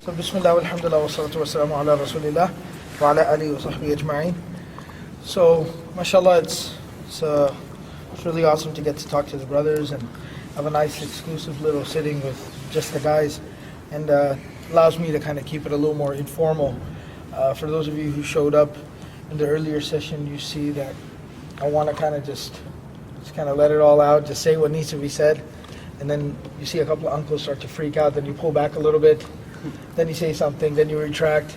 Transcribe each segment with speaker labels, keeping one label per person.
Speaker 1: So Bismillah, alhamdulillah, wa salatu wa salamu ala rasulillah, wa ala alihi wa sahbihi ajma'in. So, mashallah, it's really awesome to get to talk to the brothers and have a nice exclusive little sitting with just the guys, and allows me to kind of keep it a little more informal. For those of you who showed up in the earlier session, you see that I want to kind of just kind of let it all out, just say what needs to be said, and then you see a couple of uncles start to freak out, then you pull back a little bit, then you say something, then you retract.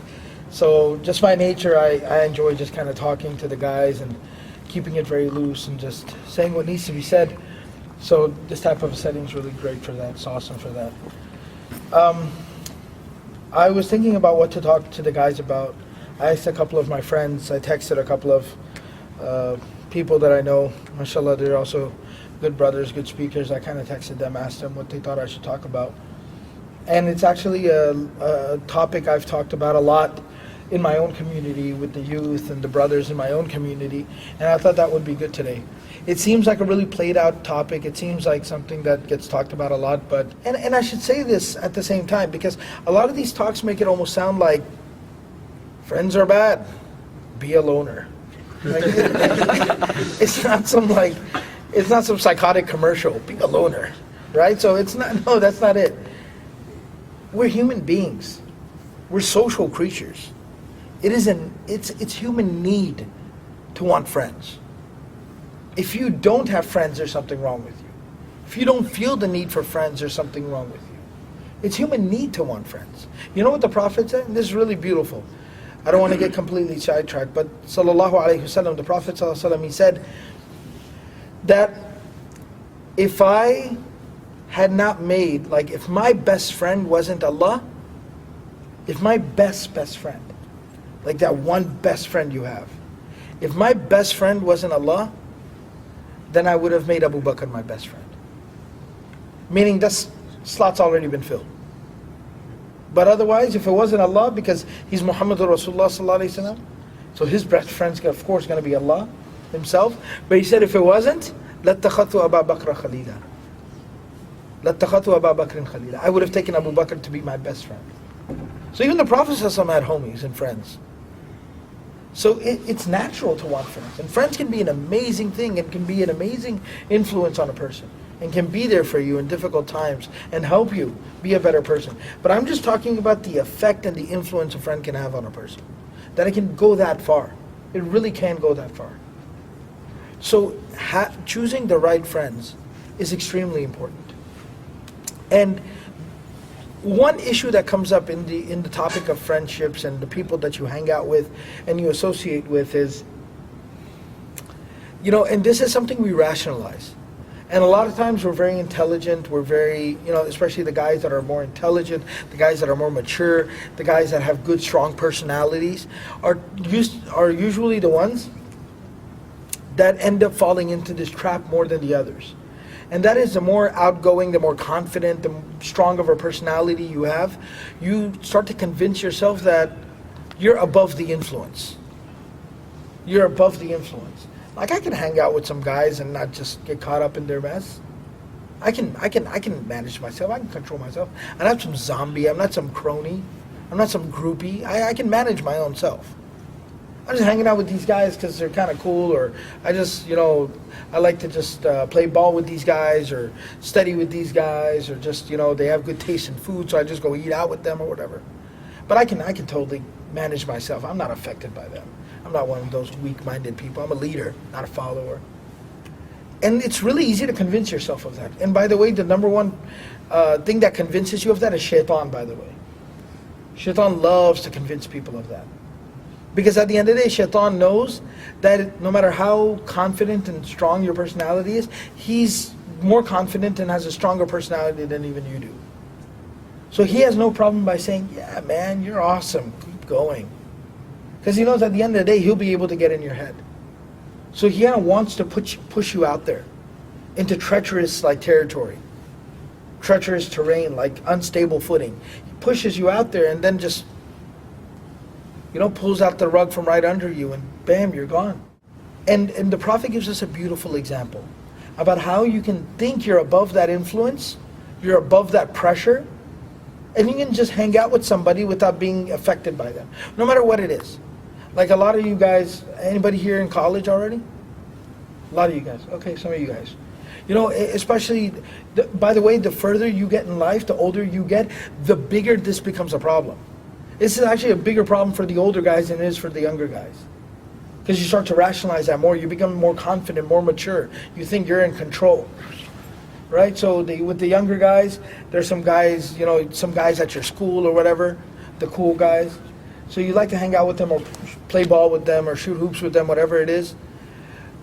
Speaker 1: So just by nature, I enjoy just kind of talking to the guys and keeping it very loose and just saying what needs to be said. So this type of a setting is really great for that. It's awesome for that. I was thinking about what to talk to the guys about. I asked a couple of my friends, I texted a couple of people that I know. MashaAllah, they're also good brothers, good speakers. I kind of texted them, asked them what they thought I should talk about. And it's actually a topic I've talked about a lot in my own community with the youth and the brothers in my own community, and I thought that would be good today. It seems like a really played out topic. It seems like something that gets talked about a lot, but, and I should say this at the same time, because a lot of these talks make it almost sound like friends are bad, be a loner. Like, it's not some psychotic commercial, be a loner, right? So it's not, no, that's not it. We're human beings. We're social creatures. It's human need to want friends. If you don't have friends, there's something wrong with you. If you don't feel the need for friends, there's something wrong with you. It's human need to want friends. You know what the Prophet said? And this is really beautiful. I don't want to get completely sidetracked, but sallallahu alaihi wasallam, the Prophet sallallahu alaihi wasallam, he said that if I had not made, like if my best friend wasn't Allah, if my best friend, like that one best friend you have, if my best friend wasn't Allah, then I would have made Abu Bakr my best friend. Meaning that slot's already been filled. But otherwise, if it wasn't Allah, because he's Muhammadur Rasulullah sallallahu alaihi wasallam, so his best friend's of course going to be Allah himself. But he said if it wasn't, لَاتَّخَذْتُ أَبَا بَكْرَ خَلِيلًا. لَاتَّخَذْتُ أَبَا بَكْرٍ خَلِيلًا. I would have taken Abu Bakr to be my best friend. So even the Prophet ﷺ had homies and friends. So it's natural to want friends. And friends can be an amazing thing and can be an amazing influence on a person and can be there for you in difficult times and help you be a better person. But I'm just talking about the effect and the influence a friend can have on a person. That it can go that far. It really can go that far. So choosing the right friends is extremely important. And one issue that comes up in the topic of friendships and the people that you hang out with and you associate with is, and this is something we rationalize. And a lot of times we're very intelligent, we're very, especially the guys that are more intelligent, the guys that are more mature, the guys that have good, strong personalities are usually the ones that end up falling into this trap more than the others. And that is the more outgoing, the more confident, the stronger of a personality you have, you start to convince yourself that you're above the influence. You're above the influence. Like I can hang out with some guys and not just get caught up in their mess. I can manage myself, I can control myself. I'm not some zombie, I'm not some crony, I'm not some groupie. I can manage my own self. I'm just hanging out with these guys because they're kind of cool, or I just, I like to just play ball with these guys or study with these guys, or just, they have good taste in food, so I just go eat out with them or whatever. But I can totally manage myself. I'm not affected by them. I'm not one of those weak-minded people. I'm a leader, not a follower. And it's really easy to convince yourself of that. And by the way, the number one thing that convinces you of that is shaitan, by the way. Shaitan loves to convince people of that. Because at the end of the day, shaitan knows that no matter how confident and strong your personality is, he's more confident and has a stronger personality than even you do. So he has no problem by saying, yeah, man, you're awesome, keep going. Because he knows at the end of the day, he'll be able to get in your head. So he kind of wants to push you out there into treacherous territory, treacherous terrain, like unstable footing. He pushes you out there and then just pulls out the rug from right under you and bam, you're gone. And the Prophet gives us a beautiful example about how you can think you're above that influence, you're above that pressure, And you can just hang out with somebody without being affected by them, no matter what it is. Like a lot of you guys, anybody here in college already? A lot of you guys. Okay, some of you guys. You know, especially, by the way, the further you get in life, the older you get, the bigger this becomes a problem. This is actually a bigger problem for the older guys than it is for the younger guys. Because you start to rationalize that more. You become more confident, more mature. You think you're in control. Right? So with the younger guys, there's some guys, you know, some guys at your school or whatever, the cool guys. So you like to hang out with them or play ball with them or shoot hoops with them, whatever it is.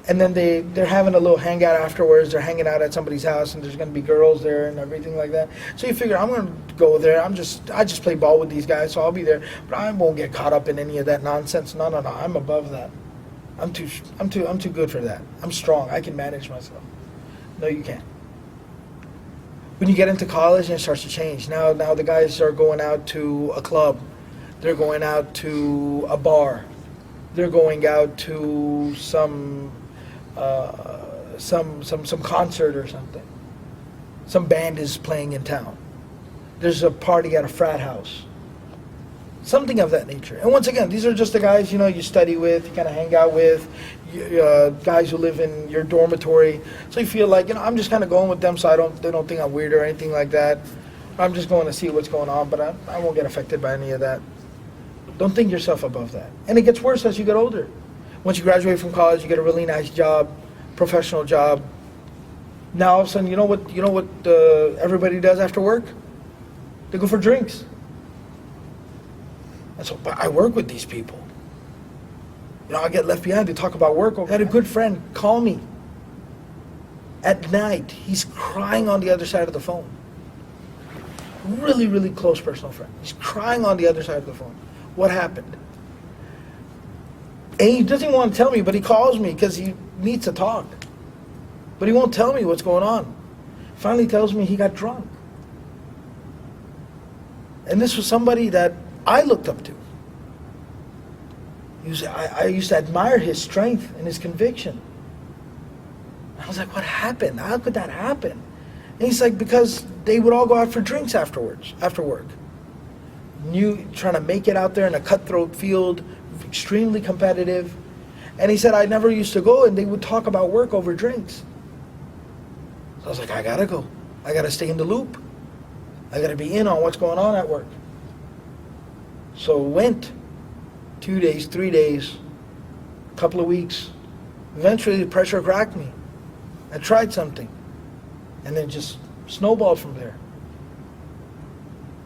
Speaker 1: And then they're having a little hangout afterwards. They're hanging out at somebody's house, and there's going to be girls there and everything like that. So you figure, I'm going to go there. I just play ball with these guys, so I'll be there. But I won't get caught up in any of that nonsense. No. I'm above that. I'm too good for that. I'm strong. I can manage myself. No, you can't. When you get into college, and it starts to change. Now the guys are going out to a club. They're going out to a bar. They're going out to some concert or something. Some band is playing in town. There's a party at a frat house. Something of that nature. And once again, these are just the guys, you know, you study with, you kind of hang out with, guys who live in your dormitory. So you feel like, you know, I'm just kind of going with them so they don't think I'm weird or anything like that. I'm just going to see what's going on, but I won't get affected by any of that. Don't think yourself above that. And it gets worse as you get older. Once you graduate from college, you get a really nice job, professional job. Now all of a sudden, you know what everybody does after work? They go for drinks. And so, but I work with these people. You know, I get left behind. They talk about work. I had a good friend call me at night. He's crying on the other side of the phone. Really, really close personal friend. He's crying on the other side of the phone. What happened? And he doesn't want to tell me, but he calls me because he needs to talk. But he won't tell me what's going on. Finally tells me he got drunk. And this was somebody that I looked up to. I used to admire his strength and his conviction. I was like, what happened? How could that happen? And he's like, because they would all go out for drinks after work. Trying to make it out there in a cutthroat field, extremely competitive. And he said, I never used to go, and they would talk about work over drinks. So I was like, I gotta go. I gotta stay in the loop. I gotta be in on what's going on at work. So went 2 days, 3 days, a couple of weeks. Eventually the pressure cracked me. I tried something. And then just snowballed from there.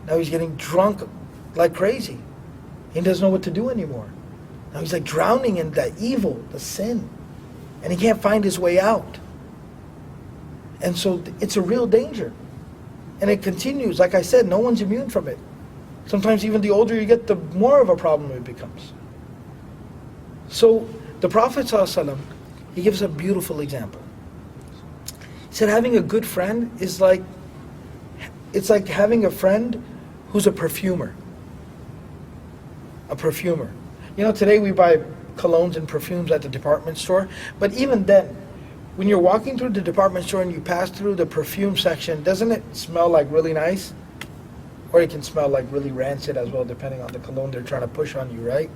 Speaker 1: Now he's getting drunk like crazy. He doesn't know what to do anymore. Now he's like drowning in the evil, the sin. And he can't find his way out. And so it's a real danger. And it continues. Like I said, no one's immune from it. Sometimes even the older you get, the more of a problem it becomes. So the Prophet ﷺ, he gives a beautiful example. He said having a good friend is like, it's like having a friend who's a perfumer. A perfumer. You know, today we buy colognes and perfumes at the department store, but even then, when you're walking through the department store and you pass through the perfume section, doesn't it smell like really nice? Or it can smell like really rancid as well, depending on the cologne they're trying to push on you, right?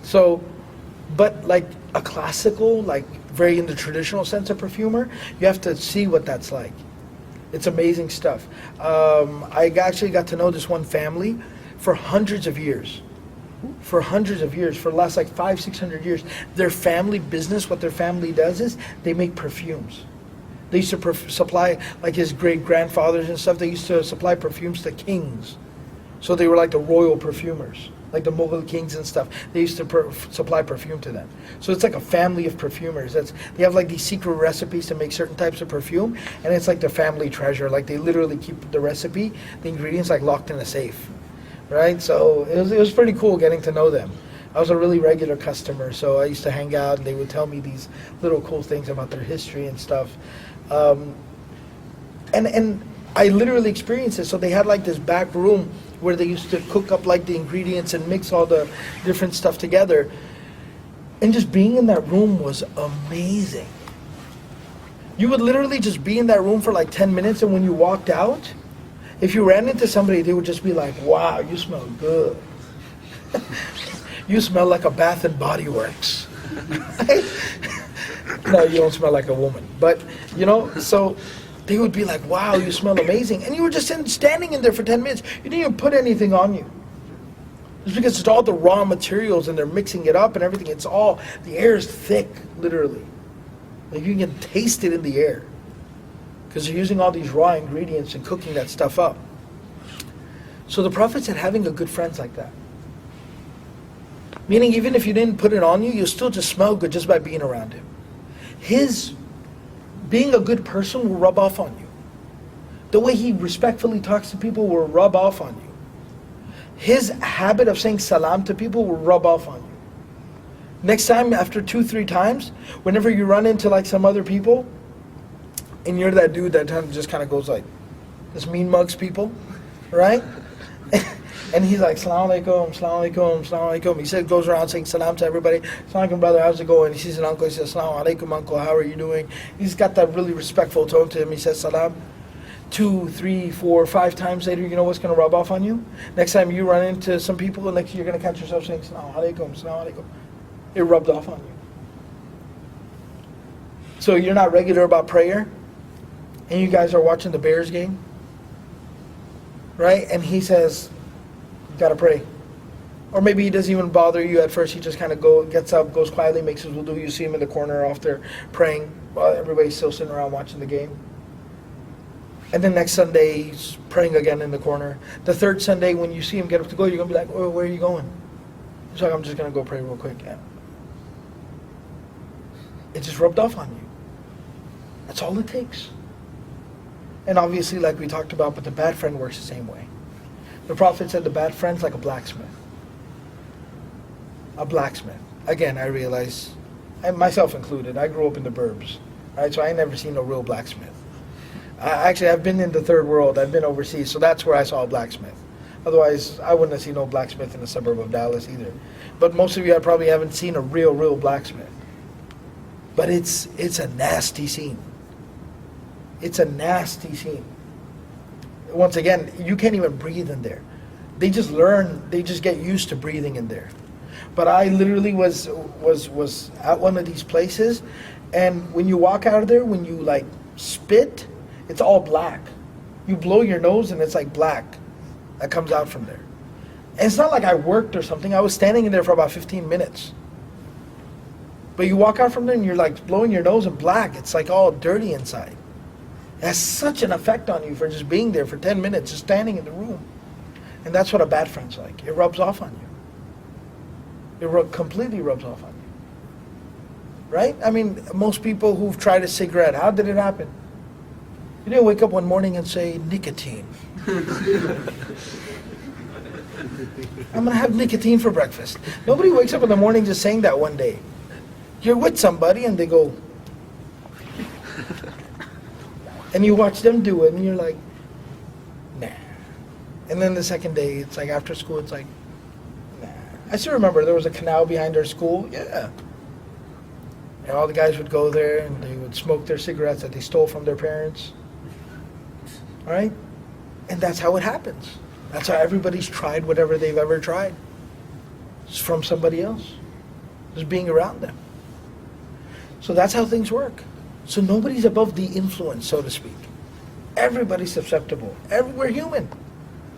Speaker 1: So, but like a classical, like very in the traditional sense of perfumer, you have to see what that's like. It's amazing stuff. I actually got to know this one family for hundreds of years. For the last like 500-600 years. Their family business, what their family does is they make perfumes. They used to supply, like his great-grandfathers and stuff, they used to supply perfumes to kings. So they were like the royal perfumers, like the Mughal kings and stuff. They used to supply perfume to them. So it's like a family of perfumers. They have like these secret recipes to make certain types of perfume, and it's like their family treasure. Like they literally keep the recipe, the ingredients like locked in a safe. Right? So it was pretty cool getting to know them. I was a really regular customer, so I used to hang out and they would tell me these little cool things about their history and stuff. And I literally experienced it. So they had like this back room where they used to cook up like the ingredients and mix all the different stuff together. And just being in that room was amazing. You would literally just be in that room for like 10 minutes, and when you walked out, If you ran into somebody, they would just be like, wow, you smell good. You smell like a Bath and Body Works. Right? No, you don't smell like a woman. But, so they would be like, wow, you smell amazing. And you were just standing in there for 10 minutes. You didn't even put anything on you. It's because it's all the raw materials and they're mixing it up and everything. The air is thick, literally. Like you can taste it in the air. Because they're using all these raw ingredients and cooking that stuff up. So the Prophet said having a good friend's like that. Meaning even if you didn't put it on you, you'll still just smell good just by being around him. His being a good person will rub off on you. The way he respectfully talks to people will rub off on you. His habit of saying salam to people will rub off on you. Next time, after 2-3 times, whenever you run into like some other people, and you're that dude that just kind of goes like, this mean mugs people, right? And he's like, Salaam alaikum, Salaam alaikum, Salaam alaikum. He goes around saying salam to everybody. Salaam alaikum, brother, how's it going? He sees an uncle, he says, Salaam alaikum, uncle, how are you doing? He's got that really respectful tone to him. He says salam. 2, 3, 4, 5 times later, you know what's going to rub off on you? Next time you run into some people, and you're going to catch yourself saying, Salaam alaikum, Salaam alaikum. It rubbed off on you. So you're not regular about prayer, and you guys are watching the Bears game, right? And he says, gotta pray. Or maybe he doesn't even bother you at first. He just kind of gets up, goes quietly, makes his wudu. You see him in the corner off there praying while everybody's still sitting around watching the game. And then next Sunday, he's praying again in the corner. The third Sunday, when you see him get up to go, you're going to be like, oh, where are you going? He's like, I'm just going to go pray real quick. Yeah. It just rubbed off on you. That's all it takes. And obviously, like we talked about, but the bad friend works the same way. The Prophet said the bad friend's like a blacksmith. A blacksmith. Again, I realize, and myself included, I grew up in the burbs, right? So I ain't never seen a real blacksmith. Actually, I've been in the third world. I've been overseas, so that's where I saw a blacksmith. Otherwise, I wouldn't have seen no blacksmith in the suburb of Dallas either. But most of you, I probably haven't seen a real blacksmith. But it's a nasty scene. It's a nasty scene. Once again, you can't even breathe in there. They just get used to breathing in there. But I literally was at one of these places, and when you walk out of there, when you like spit, it's all black. You blow your nose and it's like black that comes out from there. And it's not like I worked or something. I was standing in there for about 15 minutes. But you walk out from there and you're like blowing your nose and black. It's like all dirty inside. It has such an effect on you for just being there for 10 minutes, just standing in the room. And that's what a bad friend's like. It rubs off on you. It completely rubs off on you. Right? I mean, most people who've tried a cigarette, how did it happen? You didn't wake up one morning and say, nicotine. I'm going to have nicotine for breakfast. Nobody wakes up in the morning just saying that one day. You're with somebody and they go, and you watch them do it and you're like, nah. And then the second day, it's like after school, it's like, nah. I still remember there was a canal behind our school. Yeah. And all the guys would go there and they would smoke their cigarettes that they stole from their parents. All right? And that's how it happens. That's how everybody's tried whatever they've ever tried. It's from somebody else. Just being around them. So that's how things work. So nobody's above the influence, so to speak. Everybody's susceptible. We're human.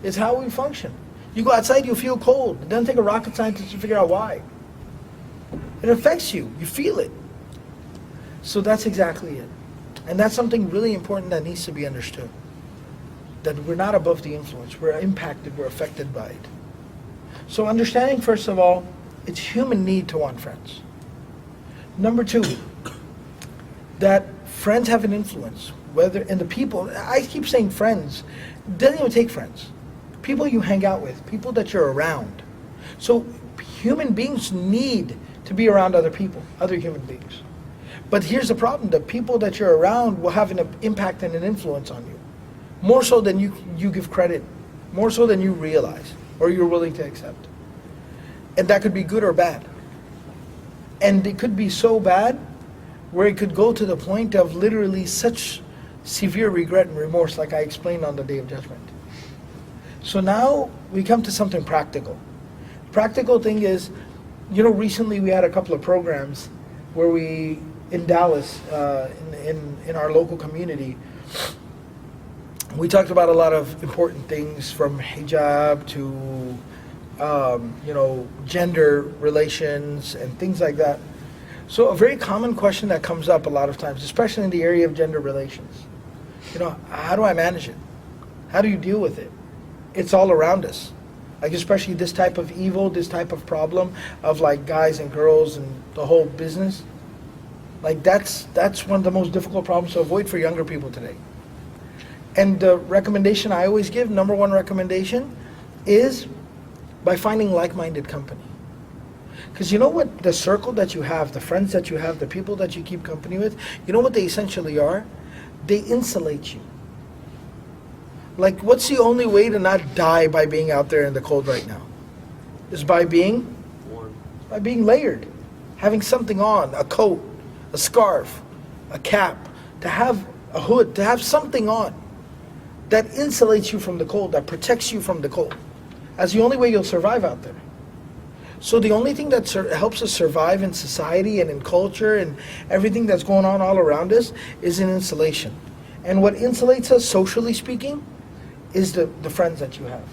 Speaker 1: It's how we function. You go outside, you feel cold. It doesn't take a rocket scientist to figure out why. It affects you. You feel it. So that's exactly it. And that's something really important that needs to be understood. That we're not above the influence. We're impacted. We're affected by it. So understanding, first of all, it's human need to want friends. Number 2, that friends have an influence. And the people, I keep saying friends, it doesn't even take friends. People you hang out with, people that you're around. So human beings need to be around other people, other human beings. But here's the problem, the people that you're around will have an impact and an influence on you. More so than you give credit, more so than you realize, or you're willing to accept. And that could be good or bad. And it could be so bad where it could go to the point of literally such severe regret and remorse, like I explained on the Day of Judgment. So now we come to something practical. Practical thing is, recently we had a couple of programs where we, in Dallas, in our local community, we talked about a lot of important things from hijab to, gender relations and things like that. So a very common question that comes up a lot of times, especially in the area of gender relations, how do I manage it? How do you deal with it? It's all around us. Like especially this type of evil, this type of problem of like guys and girls and the whole business. Like that's one of the most difficult problems to avoid for younger people today. And the recommendation I always give, number one recommendation, is by finding like-minded company. Because you know what, the circle that you have, the friends that you have, the people that you keep company with, you know what they essentially are? They insulate you. Like, what's the only way to not die by being out there in the cold right now? Is by being warm. By being layered. Having something on, a coat, a scarf, a cap, to have a hood, to have something on that insulates you from the cold, that protects you from the cold. That's the only way you'll survive out there. So the only thing that helps us survive in society and in culture and everything that's going on all around us is an insulation. And what insulates us, socially speaking, is the friends that you have.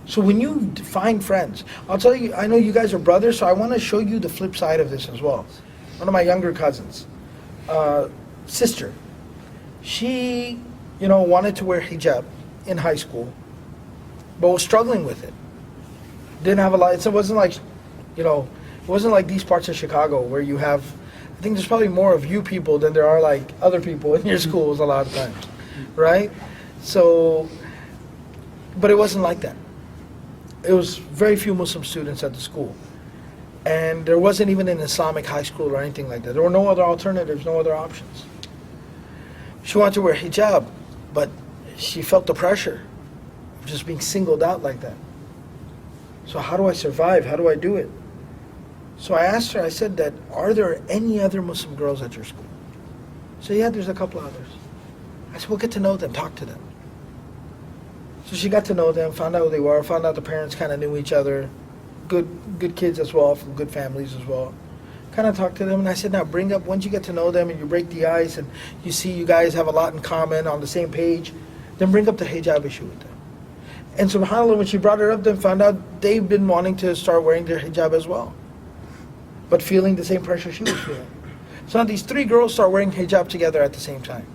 Speaker 1: So when you find friends, I'll tell you, I know you guys are brothers, so I want to show you the flip side of this as well. One of my younger cousins, sister, she, wanted to wear hijab in high school, but was struggling with it. Didn't have a lot, so it wasn't like, it wasn't like these parts of Chicago where you have, I think there's probably more of you people than there are like other people in your schools a lot of times, right? So, but it wasn't like that. It was very few Muslim students at the school. And there wasn't even an Islamic high school or anything like that. There were no other alternatives, no other options. She wanted to wear hijab, but she felt the pressure of just being singled out like that. So how do I survive? How do I do it? So I asked her, I said that, are there any other Muslim girls at your school? So yeah, there's a couple others. I said, well, get to know them, talk to them. So she got to know them, found out who they were, found out the parents kind of knew each other, good kids as well, from good families as well. Kind of talked to them, and I said, now bring up, once you get to know them and you break the ice and you see you guys have a lot in common on the same page, then bring up the hijab issue with them. And subhanAllah, when she brought it up, then found out they've been wanting to start wearing their hijab as well, but feeling the same pressure she was feeling. So now these three girls start wearing hijab together at the same time.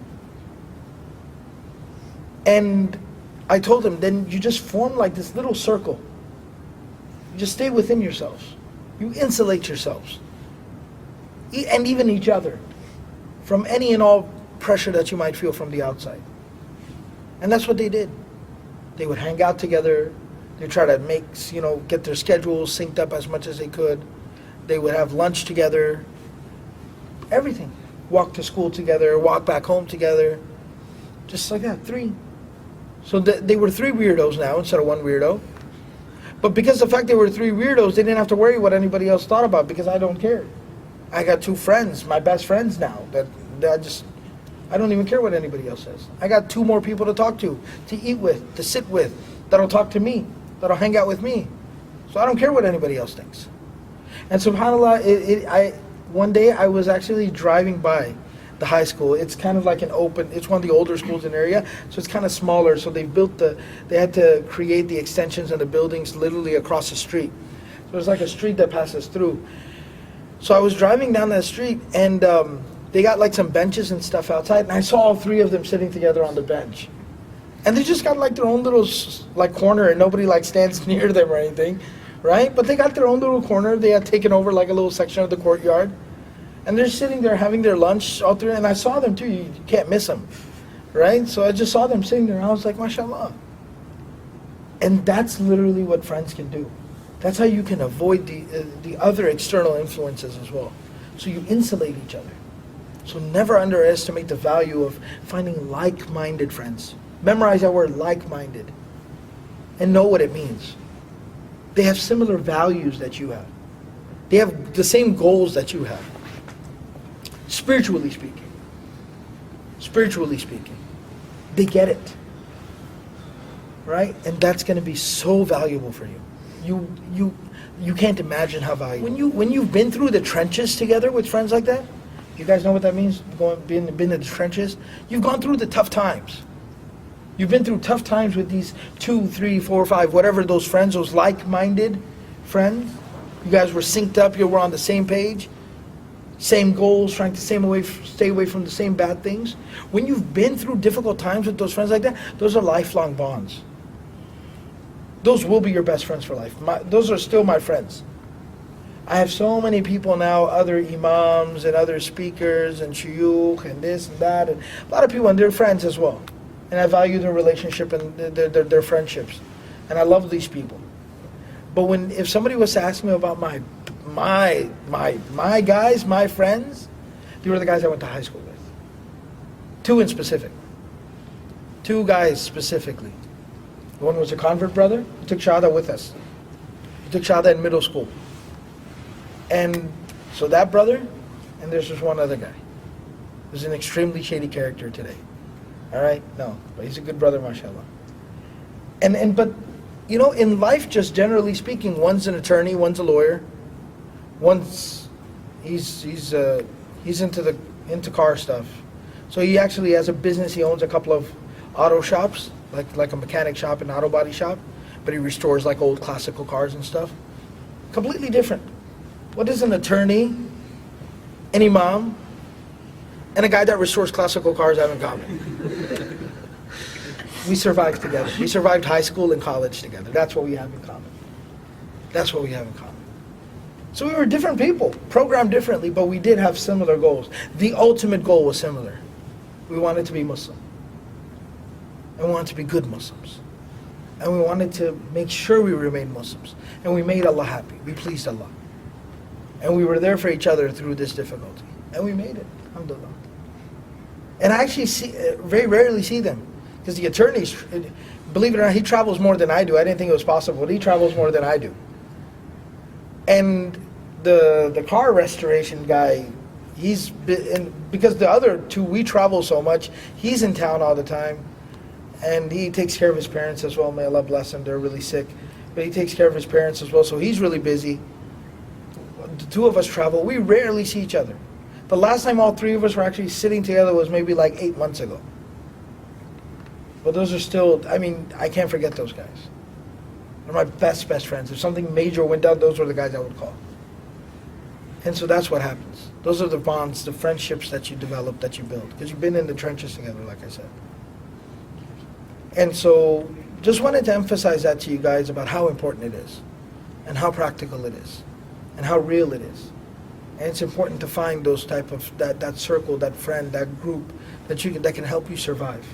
Speaker 1: And I told them, then you just form like this little circle. You just stay within yourselves. You insulate yourselves. And even each other from any and all pressure that you might feel from the outside. And that's what they did. They would hang out together. They try to get their schedules synced up as much as they could. They would have lunch together. Everything. Walk to school together, walk back home together. Just like that, three. So they were three weirdos now instead of one weirdo. But because the fact they were three weirdos, they didn't have to worry what anybody else thought about, because I don't care. I got two friends, my best friends now, that I don't even care what anybody else says. I got two more people to talk to eat with, to sit with, that'll talk to me, that'll hang out with me. So I don't care what anybody else thinks. And subhanAllah, one day I was actually driving by the high school. It's kind of like it's one of the older schools in the area, so it's kind of smaller. So they had to create the extensions and the buildings literally across the street. So it's like a street that passes through. So I was driving down that street, and they got like some benches and stuff outside, and I saw all three of them sitting together on the bench. And they just got like their own little like corner, and nobody like stands near them or anything, right? But they got their own little corner. They had taken over like a little section of the courtyard. And they're sitting there having their lunch all through, and I saw them too. You can't miss them, right? So I just saw them sitting there, and I was like, mashallah. And that's literally what friends can do. That's how you can avoid the other external influences as well. So you insulate each other. So never underestimate the value of finding like-minded friends. Memorize that word, like-minded, and know what it means. They have similar values that you have. They have the same goals that you have. Spiritually speaking, they get it. right? And that's going to be so valuable for you. You can't imagine how valuable. When you've been through the trenches together with friends like that, you guys know what that means? Been in the trenches. You've gone through the tough times. You've been through tough times with these 2, 3, 4, 5, whatever those friends, those like-minded friends. You guys were synced up. You were on the same page, same goals, trying to stay away from the same bad things. When you've been through difficult times with those friends like that, those are lifelong bonds. Those will be your best friends for life. Those are still my friends. I have so many people now, other imams and other speakers and shuyukh and this and that, and a lot of people, and they're friends as well. And I value their relationship and their friendships. And I love these people. But if somebody was to ask me about my guys, my friends, they were the guys I went to high school with. 2 in specific. 2 guys specifically. One was a convert brother, he took Shahada with us. He took Shahada in middle school. And so that brother, and there's just one other guy. Who's an extremely shady character today. Alright? No. But he's a good brother, mashallah. But you know, in life, just generally speaking, one's an attorney, one's a lawyer, one's he's into car stuff. So he actually has a business. He owns a couple of auto shops, like a mechanic shop and auto body shop, but he restores like old classical cars and stuff. Completely different. What is an attorney, an imam, and a guy that restores classical cars have in common? We survived together. We survived high school and college together. That's what we have in common. That's what we have in common. So we were different people, programmed differently, but we did have similar goals. The ultimate goal was similar. We wanted to be Muslim. And we wanted to be good Muslims. And we wanted to make sure we remained Muslims. And we made Allah happy. We pleased Allah. And we were there for each other through this difficulty. And we made it, alhamdulillah. And I actually very rarely see them. Because the attorneys, believe it or not, he travels more than I do. I didn't think it was possible, but he travels more than I do. And the car restoration guy, because the other 2, we travel so much, he's in town all the time. And he takes care of his parents as well. May Allah bless them, they're really sick. But he takes care of his parents as well, so he's really busy. The 2 of us travel. We rarely see each other. The last time all 3 of us were actually sitting together was maybe like 8 months ago. But those are still, I can't forget those guys. They're my best friends. If something major went down, those were the guys I would call. And so that's what happens. Those are the bonds, the friendships that you develop, that you build. Because you've been in the trenches together, like I said. And so, just wanted to emphasize that to you guys about how important it is. And how practical it is. And how real it is. And it's important to find those type of, that circle, that friend, that group, that can help you survive.